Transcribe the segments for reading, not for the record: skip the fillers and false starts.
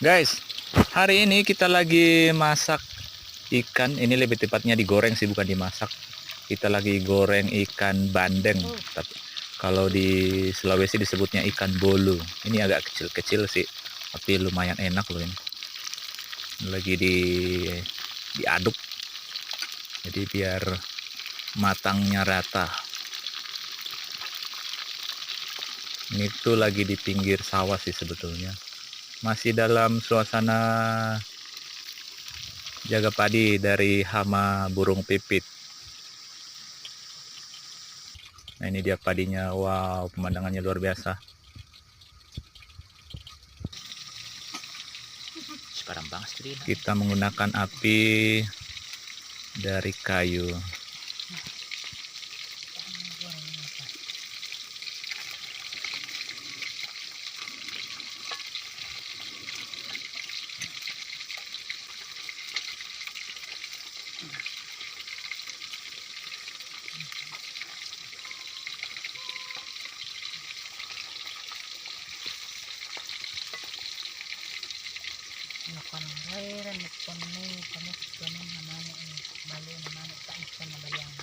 Guys, hari ini kita lagi masak ikan. Ini lebih tepatnya digoreng sih, bukan dimasak. Kita lagi goreng ikan bandeng. Tapi kalau di Sulawesi disebutnya ikan bolu. Ini agak kecil-kecil sih, tapi lumayan enak loh ini. Lagi diaduk. Jadi biar matangnya rata. Ini tuh lagi di pinggir sawah sih sebetulnya. Masih dalam suasana jaga padi dari hama burung pipit. Nah, ini dia padinya. Wow, pemandangannya luar biasa. Kita menggunakan api dari kayu. Nakon rairan nakon ni kamus kanon naman ni bali naman ta ikan na balyang.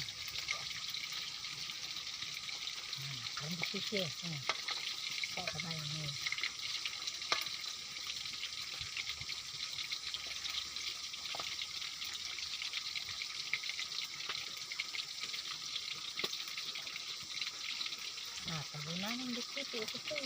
Kan dikisi kok kamay ni. Tabunan ng dikisi ito.